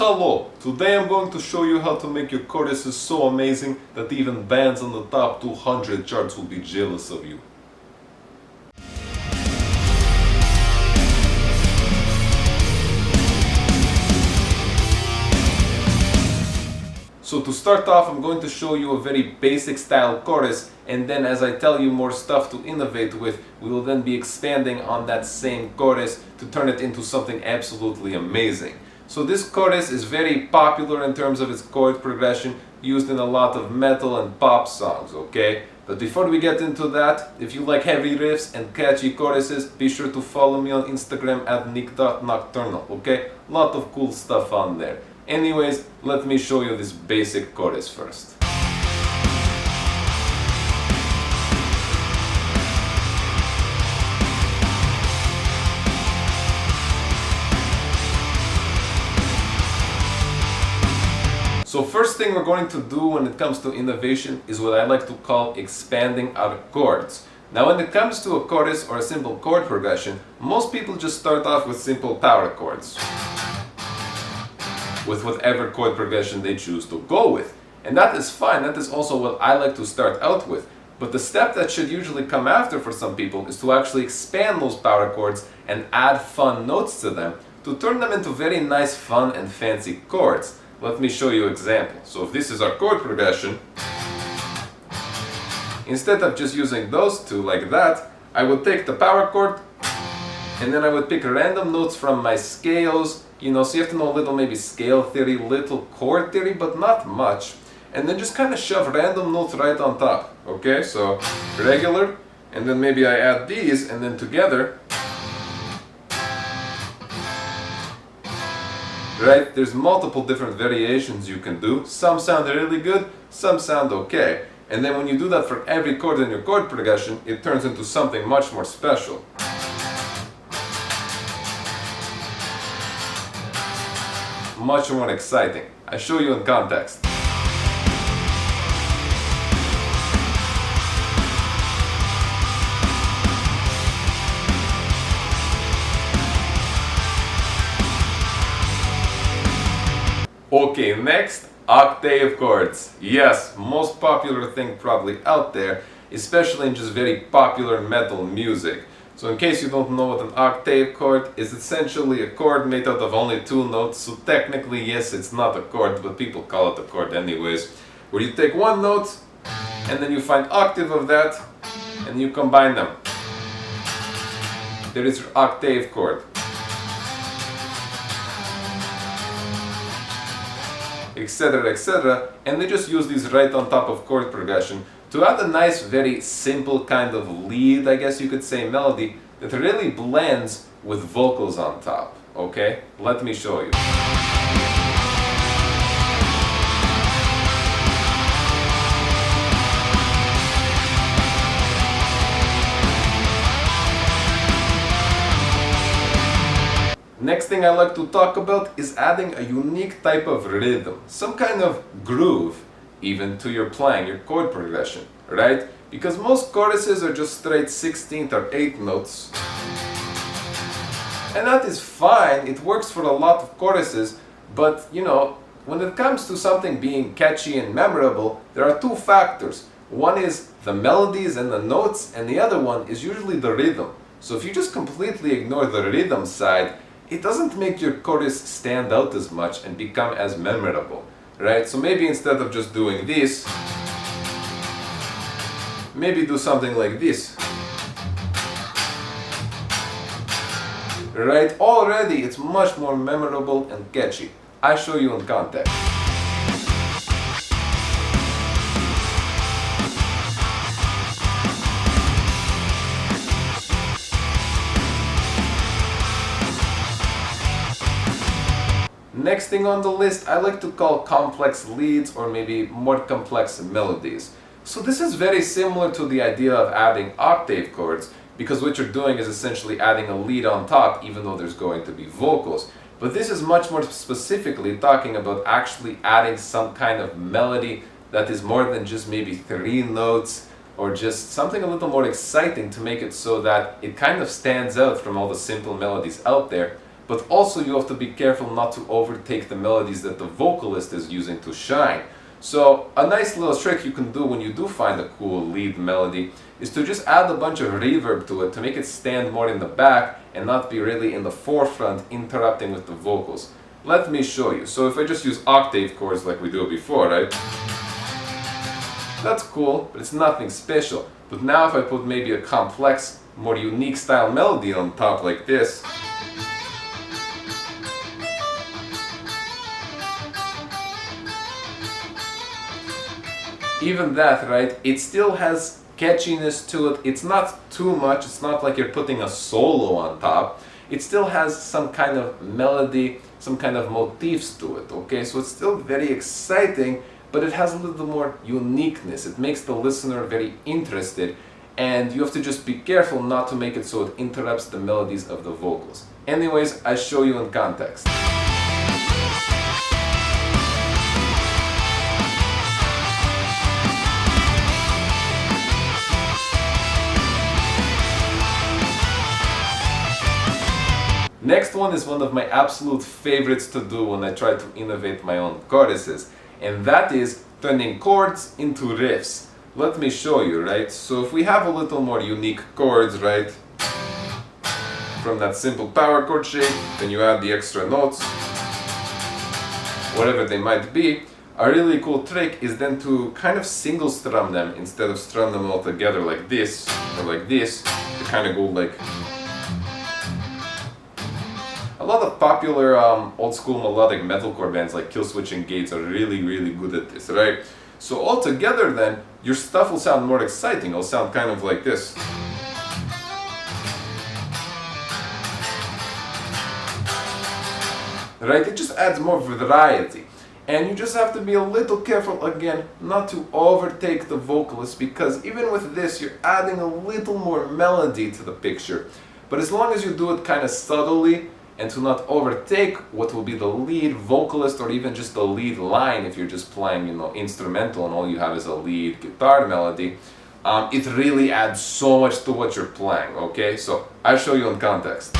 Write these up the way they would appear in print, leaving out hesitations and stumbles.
Hello! Today I'm going to show you how to make your choruses so amazing that even bands on the top 200 charts will be jealous of you. So to start off, I'm going to show you a very basic style chorus, and then as I tell you more stuff to innovate with, we will then be expanding on that same chorus to turn it into something absolutely amazing. So this chorus is very popular in terms of its chord progression, used in a lot of metal and pop songs, okay? But before we get into that, if you like heavy riffs and catchy choruses, be sure to follow me on Instagram at nick.nocturnal, okay? Lot of cool stuff on there. Anyways, let me show you this basic chorus first. So first thing we're going to do when it comes to innovation is what I like to call expanding our chords. Now when it comes to a chorus or a simple chord progression, most people just start off with simple power chords, with whatever chord progression they choose to go with. And that is fine, that is also what I like to start out with. But the step that should usually come after for some people is to actually expand those power chords and add fun notes to them to turn them into very nice, fun and fancy chords. Let me show you an example. So if this is our chord progression, instead of just using those two like that, I would take the power chord and then I would pick random notes from my scales. You know, so you have to know a little maybe scale theory, little chord theory, but not much. And then just kind of shove random notes right on top. Okay, so regular, and then maybe I add these, and then together, right? There's multiple different variations you can do. Some sound really good, some sound okay. And then when you do that for every chord in your chord progression, it turns into something much more special. Much more exciting. I show you in context. Okay, next, octave chords. Yes, most popular thing probably out there, especially in just very popular metal music. So in case you don't know what an octave chord is, essentially a chord made out of only two notes. So technically, yes, it's not a chord, but people call it a chord anyways. Where you take one note, and then you find octave of that, and you combine them. There is your octave chord. Etc, etc, and they just use these right on top of chord progression to add a nice, very simple kind of lead, I guess you could say, melody that really blends with vocals on top. Okay, let me show you. Next thing I like to talk about is adding a unique type of rhythm, some kind of groove even to your playing, your chord progression, right? Because most choruses are just straight 16th or 8th notes. And that is fine, it works for a lot of choruses, but you know, when it comes to something being catchy and memorable, there are two factors. One is the melodies and the notes, and the other one is usually the rhythm. So if you just completely ignore the rhythm side, it doesn't make your chorus stand out as much and become as memorable, right? So maybe instead of just doing this, maybe do something like this. Right? Already it's much more memorable and catchy. I show you in context. Next thing on the list, I like to call complex leads or maybe more complex melodies. So this is very similar to the idea of adding octave chords, because what you're doing is essentially adding a lead on top even though there's going to be vocals. But this is much more specifically talking about actually adding some kind of melody that is more than just maybe 3 notes, or just something a little more exciting to make it so that it kind of stands out from all the simple melodies out there. but also you have to be careful not to overtake the melodies that the vocalist is using to shine. So a nice little trick you can do when you do find a cool lead melody is to just add a bunch of reverb to it to make it stand more in the back and not be really in the forefront interrupting with the vocals. Let me show you. So if I just use octave chords like we do before, right? That's cool, but it's nothing special. But now if I put maybe a complex, more unique style melody on top like this, even that, right, it still has catchiness to it. It's not too much, it's not like you're putting a solo on top. It still has some kind of melody, some kind of motifs to it, okay? So it's still very exciting, but it has a little more uniqueness. It makes the listener very interested, and you have to just be careful not to make it so it interrupts the melodies of the vocals. Anyways, I show you in context. Next one is one of my absolute favorites to do when I try to innovate my own choruses, and that is turning chords into riffs. Let me show you, right? So if we have a little more unique chords, right? From that simple power chord shape, then you add the extra notes, whatever they might be. A really cool trick is then to kind of single strum them instead of strum them all together like this or like this. To kind of go like... A lot of popular old school melodic metalcore bands like Killswitch and Gates are really good at this, right? So all together then, your stuff will sound more exciting. It'll sound kind of like this. Right? It just adds more variety. And you just have to be a little careful again not to overtake the vocalist, because even with this you're adding a little more melody to the picture. But as long as you do it kind of subtly, and to not overtake what will be the lead vocalist or even just the lead line if you're just playing, you know, instrumental and all you have is a lead guitar melody, it really adds so much to what you're playing, okay? So I'll show you in context.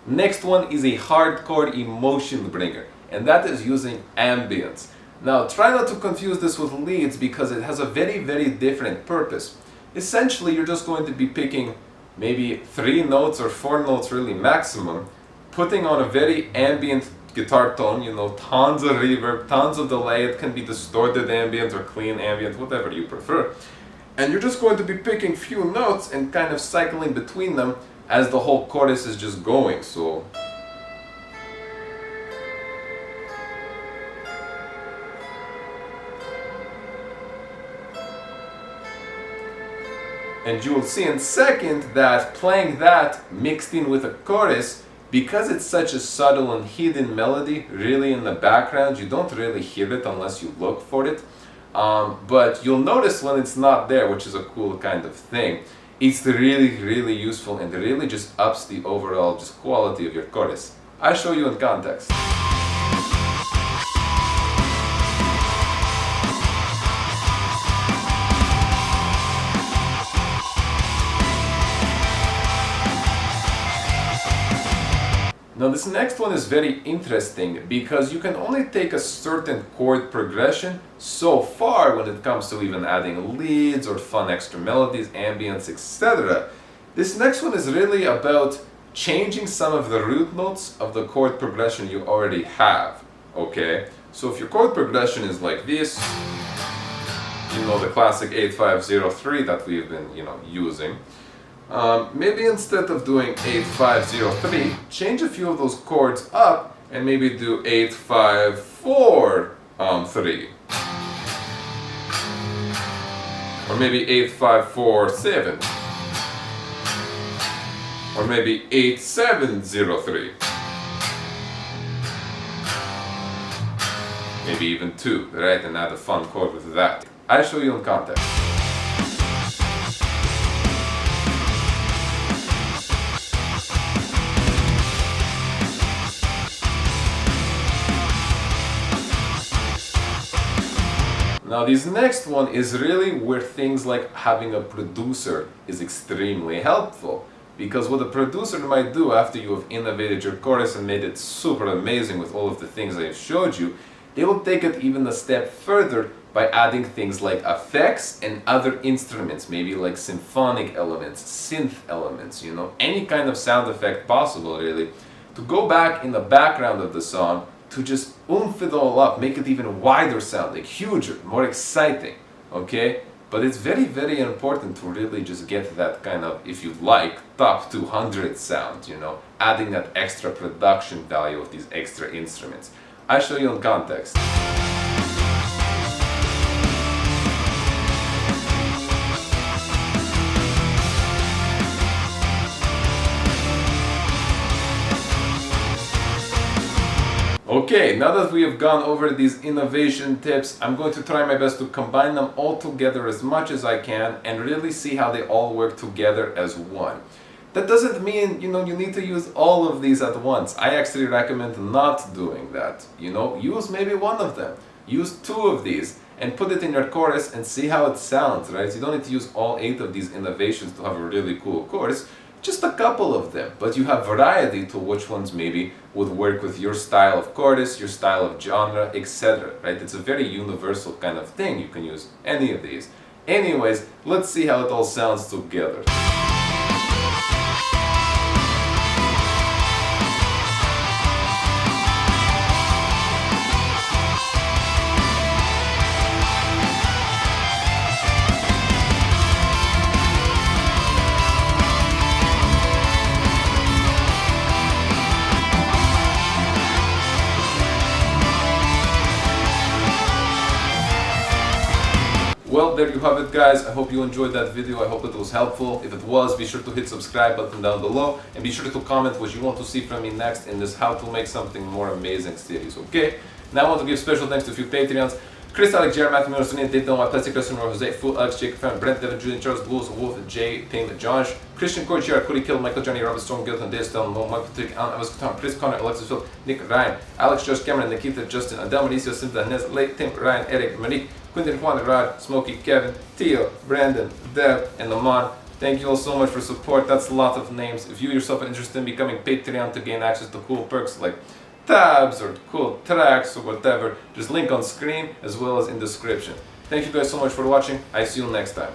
Next one is a hardcore emotion bringer, and that is using ambience. Now try not to confuse this with leads because it has a very different purpose. Essentially you're just going to be picking maybe 3 notes or 4 notes really maximum, putting on a very ambient guitar tone, you know, tons of reverb, tons of delay. It can be distorted ambient or clean ambient, whatever you prefer. And you're just going to be picking few notes and kind of cycling between them as the whole chorus is just going. So and you will see in a second that playing that mixed in with a chorus, because it's such a subtle and hidden melody really in the background, you don't really hear it unless you look for it, but you'll notice when it's not there, which is a cool kind of thing. It's really useful and it really just ups the overall just quality of your chorus. I'll show you in context. Now this next one is very interesting because you can only take a certain chord progression so far when it comes to even adding leads or fun extra melodies, ambience, etc. This next one is really about changing some of the root notes of the chord progression you already have. Okay? So if your chord progression is like this, you know, the classic 8503 that we've been, you know, using. Maybe instead of doing 8503, change a few of those chords up and maybe do 8543. Or maybe 8547. Or maybe 8703. Maybe even 2, right? And add a fun chord with that. I'll show you in context. Now this next one is really where things like having a producer is extremely helpful. Because what a producer might do after you have innovated your chorus and made it super amazing with all of the things I have showed you, they will take it even a step further by adding things like effects and other instruments, maybe like symphonic elements, synth elements, you know, any kind of sound effect possible really, to go back in the background of the song to just oomph it all up, make it even wider sounding, huger, more exciting, okay? But it's very, very important to really just get that kind of, if you like, top 200 sound, you know, adding that extra production value of these extra instruments. I'll show you in context. Okay, now that we have gone over these innovation tips, I'm going to try my best to combine them all together as much as I can and really see how they all work together as one. That doesn't mean, you know, you need to use all of these at once. I actually recommend not doing that. You know, use maybe one of them. Use 2 of these and put it in your chorus and see how it sounds, right? You don't need to use all 8 of these innovations to have a really cool chorus. Just a couple of them, but you have variety to which ones maybe would work with your style of chorus, your style of genre, etc. Right? It's a very universal kind of thing. You can use any of these. Anyways, let's see how it all sounds together. Well, there you have it, guys. I hope you enjoyed that video. I hope it was helpful. If it was, be sure to hit subscribe button down below and be sure to comment what you want to see from me next in this how to make something more amazing series, okay? Now I want to give special thanks to a few Patreons. Chris, Alex, Jared, Matthew, Miller, Sunil, Dayton, my Plastic, Christian, Jose, Fu, Alex, Jake, Fan, Brent, Devin, Julian, Charles, Blues, Wolf, Jay, Payne, Josh, Christian, Corey, Jared, Cody, Kill, Michael, Johnny, Robert, Storm, Gilton, Dale, Stel, Mo, Michael, Tick, Alan, Evans, Tom, Chris, Connor, Alexis, Phil, Nick, Ryan, Alex, Josh, Cameron, Nikita, Justin, Adele, Mauricio, Cynthia, Nez, Late, Tim, Ryan, Eric, Monique, Quentin, Juan, Rod, Smokey, Kevin, Theo, Brandon, Deb, and Lamont. Thank you all so much for support. That's a lot of names. If you yourself are interested in becoming Patreon to gain access to cool perks like tabs or cool tracks or whatever, just link on screen as well as in description. Thank you guys so much for watching. I see you next time.